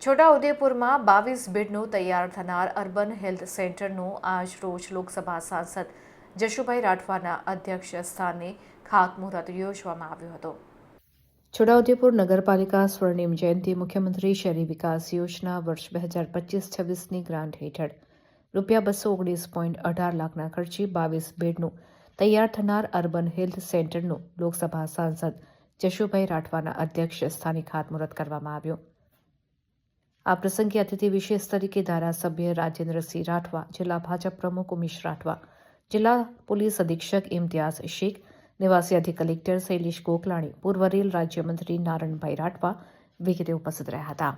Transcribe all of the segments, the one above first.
છોટાઉદેપુરમાં 22 બેડનું તૈયાર થનાર urban health સેન્ટરનું આજ રોજ લોકસભા સાંસદ જશુભાઈ રાઠવાના અધ્યક્ષ સ્થાને ખાતમુહૂર્ત યોજવામાં આવ્યું હતું। છોટાઉદેપુર નગરપાલિકા સ્વર્ણિમ જયંતિ મુખ્યમંત્રી શહેરી વિકાસ યોજના વર્ષ 2025-26ની ગ્રાન્ટ હેઠળ ₹219.18 લાખના ખર્ચે 22 બેડનું તૈયાર થનાર અર્બન હેલ્થ સેન્ટરનું લોકસભા સાંસદ જશુભાઈ રાઠવાના અધ્યક્ષ સ્થાને ખાતમુહૂર્ત કરવામાં આવ્યું। આ પ્રસંગે અતિથિ વિશેષ તરીકે ધારાસભ્ય રાજેન્દ્રસિંહ રાઠવા, જિલ્લા ભાજપ પ્રમુખ ઉમેશ રાઠવા, જિલ્લા પોલીસ અધિક્ષક ઇમ્તિયાઝ શેખ, નિવાસી અધિક કલેક્ટર શૈલેષ ગોકલાણી, પૂર્વ રેલ રાજ્યમંત્રી નારણભાઈ રાઠવા વગેરે ઉપસ્થિત રહ્યા હતા।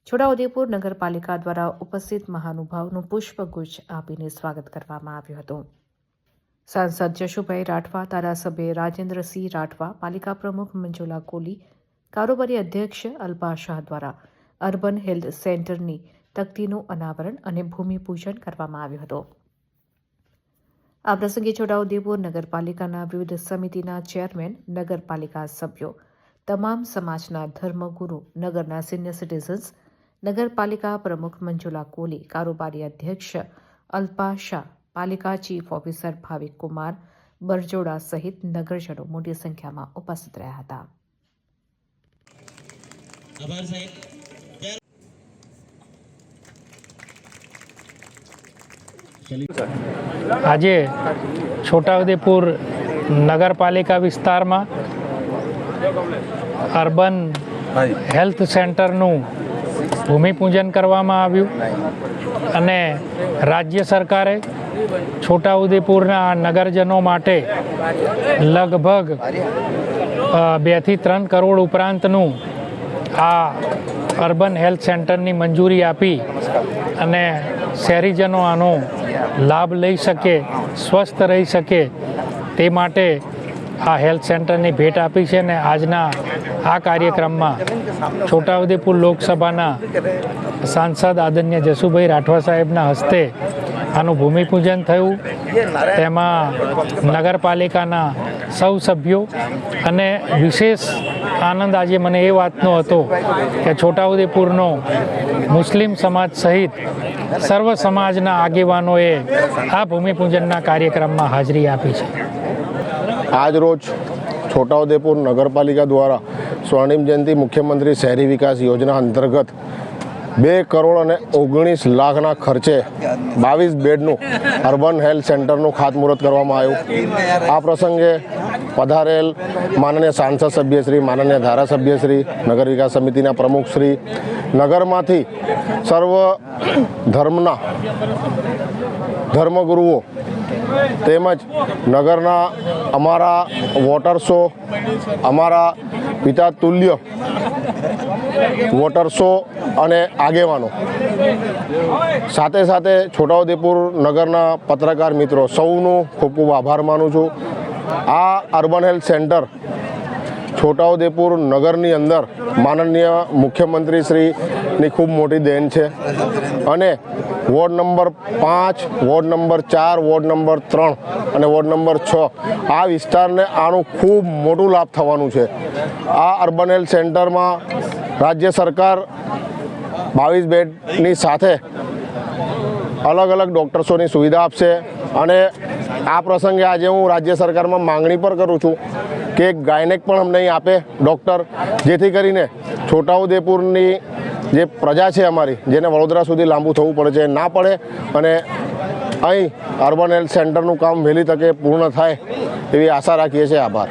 છોટાઉદેપુર નગરપાલિકા દ્વારા ઉપસ્થિત મહાનુભાવનું પુષ્પગુચ્છ આપીને સ્વાગત કરવામાં આવ્યું હતું। સાંસદ જશુભાઈ રાઠવા, ધારાસભ્ય રાજેન્દ્રસિંહ રાઠવા, પાલિકા પ્રમુખ મંજુલા કોલી, કારોબારી અધ્યક્ષ અલ્પા શાહ દ્વારા અર્બન હેલ્થ સેન્ટરની તકતીનું અનાવરણ અને ભૂમિપૂજન કરવામાં આવ્યું હતું। આ પ્રસંગે છોટાઉદેપુર નગરપાલિકાના વિવિધ સમિતિના ચેરમેન, નગરપાલિકા સભ્યો, તમામ સમાજના ધર્મગુરુ, નગરના સિનિયર સિટીઝન્સ, નગરપાલિકા પ્રમુખ મંજુલા કોલી, કારોબારી અધ્યક્ષ અલ્પા શાહ, પાલિકા ચીફ ઓફિસર ભાવિક કુમાર બરજોડા સહિત નગરજનો મોટી સંખ્યામાં ઉપસ્થિત રહ્યા હતા। આજે છોટાઉદેપુર નગરપાલિકા વિસ્તારમાં અર્બન હેલ્થ સેન્ટરનું ભૂમિપૂજન કરવામાં આવ્યું અને રાજ્ય સરકારે છોટાઉદેપુરના નગરજનો માટે લગભગ 2 થી 3 કરોડ ઉપરાંતનું આ અર્બન હેલ્થ સેન્ટરની મંજૂરી આપી અને શહેરીજનો આનો લાભ લઈ શકે, સ્વસ્થ રહી શકે તે માટે આ હેલ્થ સેન્ટરની ભેટ આપી છે। અને આજના આ કાર્યક્રમમાં છોટાઉદેપુર લોકસભાના સાંસદ આદરણીય જશુભાઈ રાઠવા સાહેબના હસ્તે આનું ભૂમિપૂજન થયું। તેમાં નગરપાલિકાના સૌ સભ્યો અને વિશેષ આનંદ આજે મને એ વાતનો હતો કે છોટાઉદેપુરનો મુસ્લિમ સમાજ સહિત સર્વ સમાજના આગેવાનોએ આ ભૂમિપૂજનના કાર્યક્રમમાં હાજરી આપી છે। આજ રોજ છોટાઉદેપુર નગરપાલિકા દ્વારા સ્વર્ણિમ જયંતિ મુખ્યમંત્રી શહેરી વિકાસ યોજના અંતર્ગત 2.19 લાખના ખર્ચે 22 બેડનું અર્બન હેલ્થ સેન્ટરનું ખાતમુહૂર્ત કરવામાં આવ્યું। આ પ્રસંગે પધારેલ માનનીય સાંસદ સભ્યશ્રી, માનનીય ધારાસભ્યશ્રી, નગર વિકાસ સમિતિના પ્રમુખશ્રી, નગરમાંથી સર્વ ધર્મના ધર્મગુરુઓ તેમજ નગરના અમારા વોટર્સો, અમારા પિતા તુલ્ય વોટર્સો અને આગેવાનો, સાથે સાથે છોટાઉદેપુર નગરના પત્રકાર મિત્રો સૌનું ખૂબ ખૂબ આભાર માનું છું। આ અર્બન હેલ્થ સેન્ટર છોટાઉદેપુર નગરની અંદર માનનીય મુખ્યમંત્રી શ્રીની ખૂબ મોટી દેન છે અને ward number 5, ward number 4, ward number 3 અને વોર્ડ નંબર 6 આ વિસ્તારને આનું ખૂબ મોટું લાભ થવાનું છે। આ અર્બન હેલ્થ સેન્ટરમાં રાજ્ય સરકાર 22 બેડની સાથે અલગ અલગ ડૉક્ટર્સોની સુવિધા આપશે અને આ પ્રસંગે આજે હું રાજ્ય સરકારમાં માંગણી પર કરું છું કે ગાયનેક પણ અમને અહીં આપે ડૉક્ટર, જેથી કરીને છોટાઉદેપુરની જે પ્રજા છે અમારી, જેને વડોદરા સુધી લાંબુ થવું પડે છે, ના પડે અને અહીં અર્બન હેલ્થ સેન્ટરનું કામ વહેલી તકે પૂર્ણ થાય એવી આશા રાખીએ છીએ। આભાર।